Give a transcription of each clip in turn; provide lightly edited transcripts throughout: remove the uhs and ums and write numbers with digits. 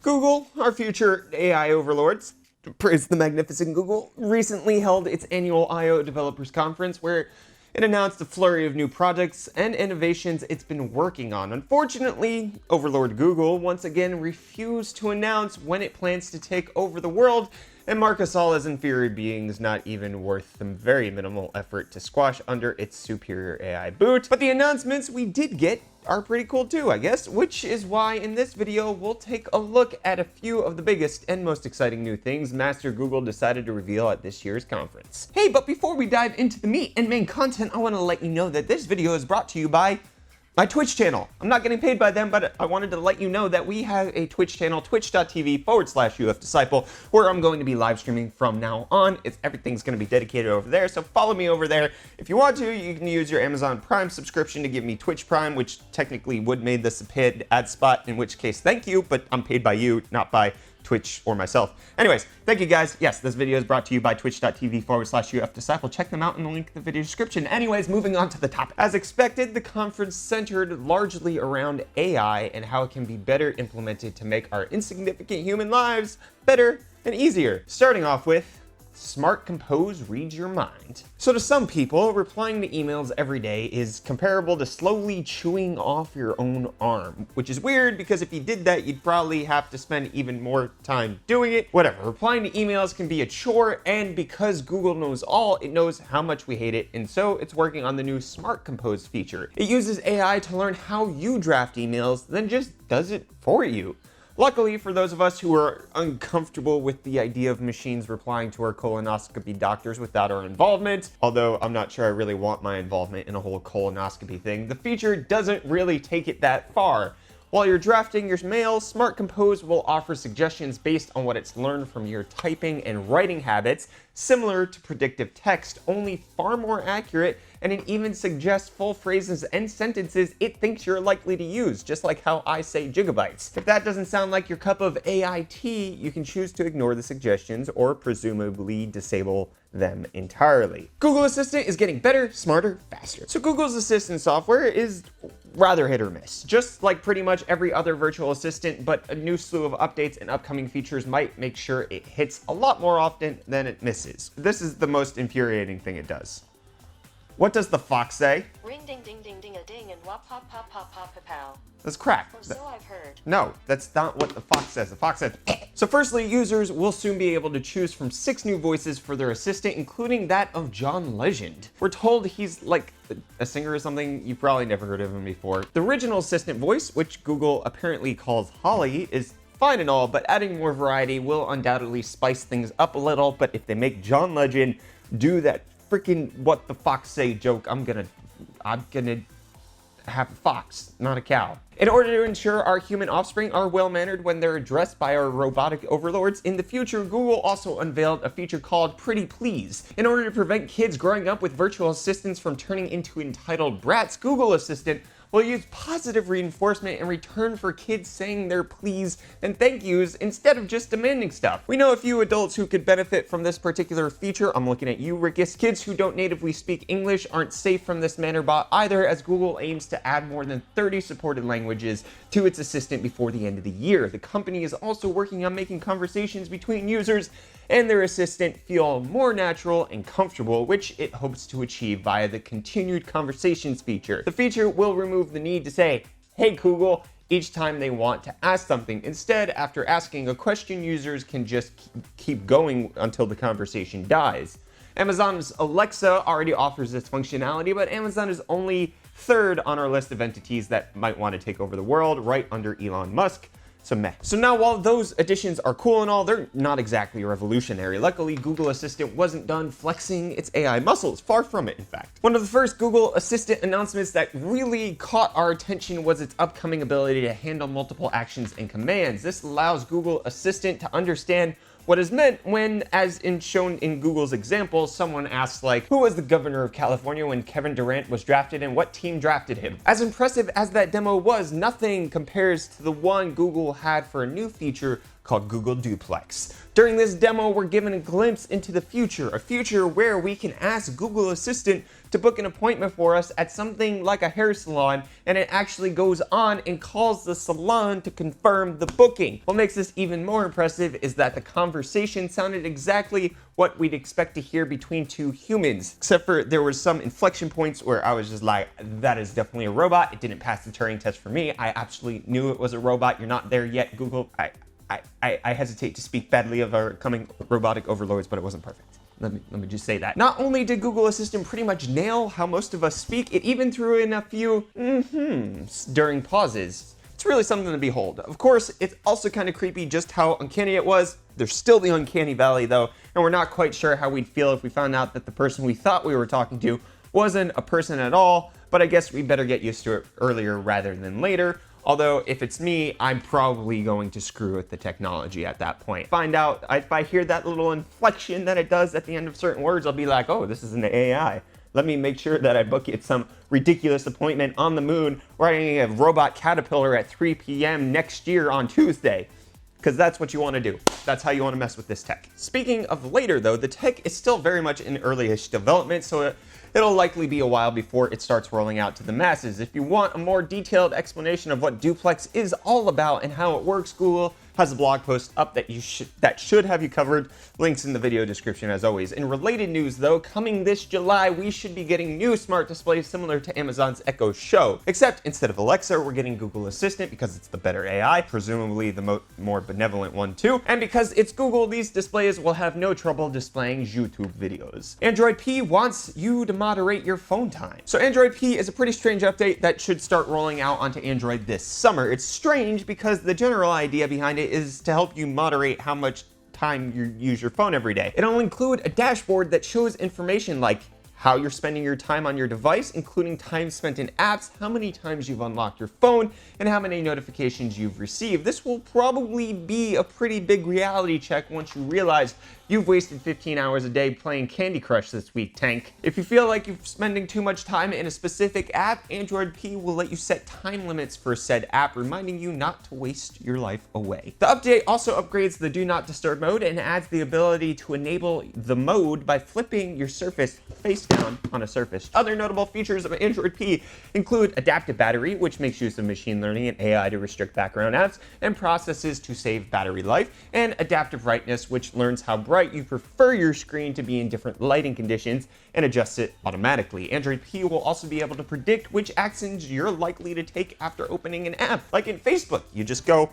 Google, our future AI overlords, praise the magnificent Google, recently held its annual I/O Developers Conference where it announced a flurry of new projects and innovations it's been working on. Unfortunately, Overlord Google once again refused to announce when it plans to take over the world and mark us all as inferior beings not even worth the very minimal effort to squash under its superior AI boot. But the announcements we did get are pretty cool too, I guess, which is why in this video we'll take a look at a few of the biggest and most exciting new things Master Google decided to reveal at this year's conference. Hey, but before we dive into the meat and main content, I want to let you know that this video is brought to you by my Twitch channel. I'm not getting paid by them, but I wanted to let you know that we have a Twitch channel, twitch.tv/UFDisciple, where I'm going to be live streaming from now on. Everything's going to be dedicated over there, so follow me over there. If you want to, you can use your Amazon Prime subscription to give me Twitch Prime, which technically would make this a paid ad spot, in which case, thank you, but I'm paid by you, not by Twitch or myself. Anyways, thank you guys. Yes, this video is brought to you by twitch.tv/UFDisciple. Check them out in the link in the video description. Anyways, moving on to the topic. As expected, the conference centered largely around AI and how it can be better implemented to make our insignificant human lives better and easier. Starting off with Smart Compose reads your mind. So to some people, replying to emails every day is comparable to slowly chewing off your own arm, which is weird because if you did that, you'd probably have to spend even more time doing it. Whatever, replying to emails can be a chore, and because Google knows all, it knows how much we hate it, and so it's working on the new Smart Compose feature. It uses AI to learn how you draft emails, then just does it for you. Luckily, for those of us who are uncomfortable with the idea of machines replying to our colonoscopy doctors without our involvement, although I'm not sure I really want my involvement in a whole colonoscopy thing, the feature doesn't really take it that far. While you're drafting your mail, Smart Compose will offer suggestions based on what it's learned from your typing and writing habits, similar to predictive text, only far more accurate, and it even suggests full phrases and sentences it thinks you're likely to use, just like how I say gigabytes. If that doesn't sound like your cup of AI tea, you can choose to ignore the suggestions or presumably disable them entirely. Google Assistant is getting better, smarter, faster. So Google's Assistant software is rather hit or miss. Just like pretty much every other virtual assistant, but a new slew of updates and upcoming features might make sure it hits a lot more often than it misses. This is the most infuriating thing it does. What does the fox say? Ring ding ding ding ding a ding and wop pop pop pop pop pow. That's crap. Or so I've heard. No, that's not what the fox says. The fox says, eh. So firstly, users will soon be able to choose from 6 new voices for their assistant, including that of John Legend. We're told he's like a singer or something. You've probably never heard of him before. The original assistant voice, which Google apparently calls Holly, is fine and all, but adding more variety will undoubtedly spice things up a little. But if they make John Legend do that freaking what the fox say joke, I'm gonna have a fox, not a cow. In order to ensure our human offspring are well-mannered when they're addressed by our robotic overlords, in the future, Google also unveiled a feature called Pretty Please. In order to prevent kids growing up with virtual assistants from turning into entitled brats, Google Assistant will use positive reinforcement in return for kids saying their please and thank yous instead of just demanding stuff. We know a few adults who could benefit from this particular feature. I'm looking at you, Rikus. Kids who don't natively speak English aren't safe from this manner bot either, as Google aims to add more than 30 supported languages to its assistant before the end of the year. The company is also working on making conversations between users and their assistant feel more natural and comfortable, which it hopes to achieve via the continued conversations feature. The feature will remove the need to say, "Hey Google," each time they want to ask something. Instead, after asking a question, users can just keep going until the conversation dies. Amazon's Alexa already offers this functionality, but Amazon is only 3rd on our list of entities that might want to take over the world, right under Elon Musk. So meh. So now while those additions are cool and all, they're not exactly revolutionary. Luckily, Google Assistant wasn't done flexing its AI muscles, far from it in fact. One of the first Google Assistant announcements that really caught our attention was its upcoming ability to handle multiple actions and commands. This allows Google Assistant to understand what is meant when, as shown in Google's example, someone asks like, who was the governor of California when Kevin Durant was drafted and what team drafted him? As impressive as that demo was, nothing compares to the one Google had for a new feature called Google Duplex. During this demo, we're given a glimpse into the future, a future where we can ask Google Assistant to book an appointment for us at something like a hair salon, and it actually goes on and calls the salon to confirm the booking. What makes this even more impressive is that the conversation sounded exactly what we'd expect to hear between two humans, except for there were some inflection points where I was just like, that is definitely a robot. It didn't pass the Turing test for me. I absolutely knew it was a robot. You're not there yet, Google. I hesitate to speak badly of our coming robotic overlords, but it wasn't perfect. Let me just say that. Not only did Google Assistant pretty much nail how most of us speak, it even threw in a few during pauses. It's really something to behold. Of course, it's also kind of creepy just how uncanny it was. There's still the uncanny valley though, and we're not quite sure how we'd feel if we found out that the person we thought we were talking to wasn't a person at all, but I guess we better get used to it earlier rather than later. Although, if it's me, I'm probably going to screw with the technology at that point. Find out, if I hear that little inflection that it does at the end of certain words, I'll be like, oh, this is an AI. Let me make sure that I book it some ridiculous appointment on the moon riding a robot caterpillar at 3 p.m. next year on Tuesday. Because that's what you want to do. That's how you want to mess with this tech. Speaking of later though, the tech is still very much in early-ish development, so it'll likely be a while before it starts rolling out to the masses. If you want a more detailed explanation of what Duplex is all about and how it works, Google has a blog post up that should have you covered. Links in the video description as always. In related news though, coming this July, we should be getting new smart displays similar to Amazon's Echo Show. Except instead of Alexa, we're getting Google Assistant because it's the better AI, presumably the more benevolent one too. And because it's Google, these displays will have no trouble displaying YouTube videos. Android P wants you to moderate your phone time. So Android P is a pretty strange update that should start rolling out onto Android this summer. It's strange because the general idea behind it is to help you moderate how much time you use your phone every day. It'll include a dashboard that shows information like how you're spending your time on your device, including time spent in apps, how many times you've unlocked your phone, and how many notifications you've received. This will probably be a pretty big reality check once you realize you've wasted 15 hours a day playing Candy Crush this week, Tank. If you feel like you're spending too much time in a specific app, Android P will let you set time limits for said app, reminding you not to waste your life away. The update also upgrades the Do Not Disturb mode and adds the ability to enable the mode by flipping your surface face down on a surface. Other notable features of Android P include adaptive battery, which makes use of machine learning and AI to restrict background apps and processes to save battery life, and adaptive brightness, which learns how bright you prefer your screen to be in different lighting conditions and adjusts it automatically. Android P will also be able to predict which actions you're likely to take after opening an app. Like in Facebook, you just go,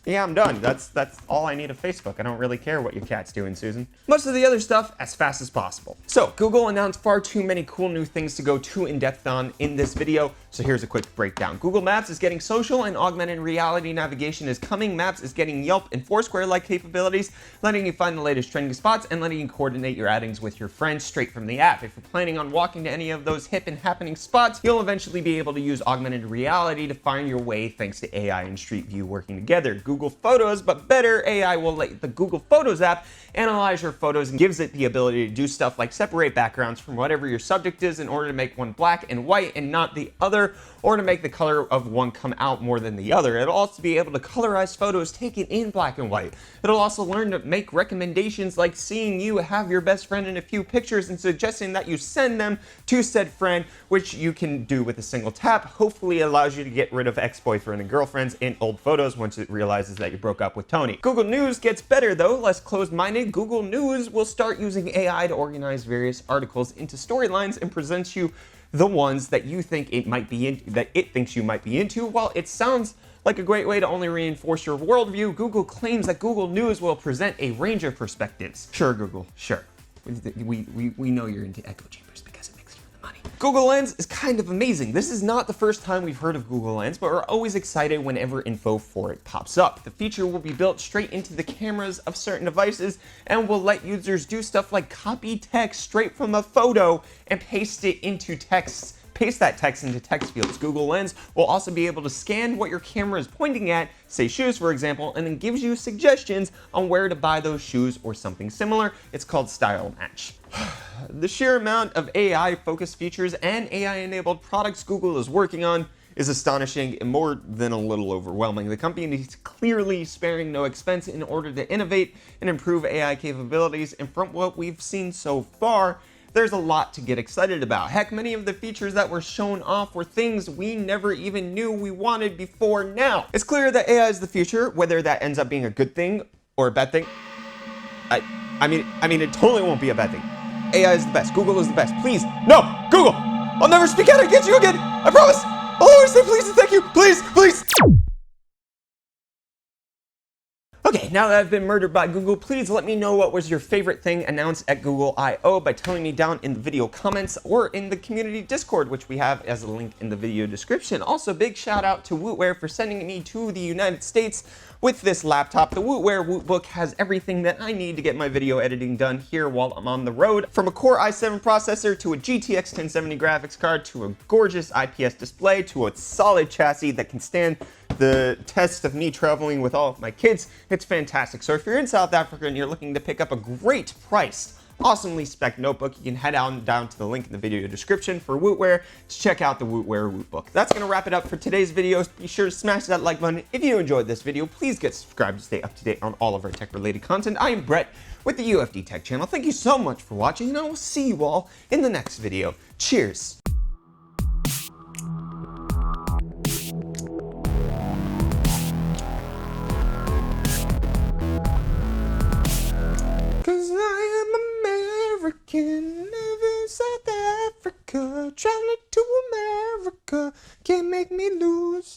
yeah, I'm done. That's all I need of Facebook. I don't really care what your cat's doing, Susan. Most of the other stuff as fast as possible. So Google announced far too many cool new things to go too in depth on in this video. So here's a quick breakdown. Google Maps is getting social and augmented reality navigation is coming. Maps is getting Yelp and Foursquare-like capabilities, letting you find the latest trending spots and letting you coordinate your outings with your friends straight from the app. If you're planning on walking to any of those hip and happening spots, you'll eventually be able to use augmented reality to find your way thanks to AI and Street View working together. Google Photos, but better, AI will let the Google Photos app analyze your photos and gives it the ability to do stuff like separate backgrounds from whatever your subject is in order to make one black and white and not the other, or to make the color of one come out more than the other. It'll also be able to colorize photos taken in black and white. It'll also learn to make recommendations like seeing you have your best friend in a few pictures and suggesting that you send them to said friend, which you can do with a single tap. Hopefully it allows you to get rid of ex-boyfriend and girlfriends in old photos once it realizes that you broke up with Tony. Google News gets better though, less closed-minded. Google News will start using AI to organize various articles into storylines and presents you the ones that you think it might be in, that it thinks you might be into. While it sounds like a great way to only reinforce your worldview, Google claims that Google News will present a range of perspectives. Sure, Google, sure. We know you're into echo chambers because it makes you the money. Google Lens is kind of amazing. This is not the first time we've heard of Google Lens, but we're always excited whenever info for it pops up. The feature will be built straight into the cameras of certain devices and will let users do stuff like copy text straight from a photo and paste that text into text fields. Google Lens will also be able to scan what your camera is pointing at, say shoes for example, and then gives you suggestions on where to buy those shoes or something similar. It's called Style Match. The sheer amount of AI-focused features and AI-enabled products Google is working on is astonishing and more than a little overwhelming. The company is clearly sparing no expense in order to innovate and improve AI capabilities, and from what we've seen so far, there's a lot to get excited about. Heck, many of the features that were shown off were things we never even knew we wanted before now. It's clear that AI is the future, whether that ends up being a good thing or a bad thing. I mean, it totally won't be a bad thing. AI is the best. Google is the best. Please, no, Google! I'll never speak out against you again. I promise. I'll always say please and thank you. Please, please. Okay, now that I've been murdered by Google, please let me know what was your favorite thing announced at Google I/O by telling me down in the video comments or in the community Discord, which we have as a link in the video description. Also, big shout out to Wootware for sending me to the United States with this laptop. The Wootware Wootbook has everything that I need to get my video editing done here while I'm on the road. From a Core i7 processor to a GTX 1070 graphics card to a gorgeous IPS display to a solid chassis that can stand the test of me traveling with all of my kids. It's fantastic. So if you're in South Africa and you're looking to pick up a great priced, awesomely spec notebook, you can head on down to the link in the video description for Wootware to check out the Wootware Wootbook. That's going to wrap it up for today's video. Be sure to smash that like button if you enjoyed this video. Please get subscribed to stay up to date on all of our tech related content. I am Brett with the UFD Tech channel. Thank you so much for watching, and I will see you all in the next video. Cheers. American, live in South Africa, traveling to America, can't make me lose.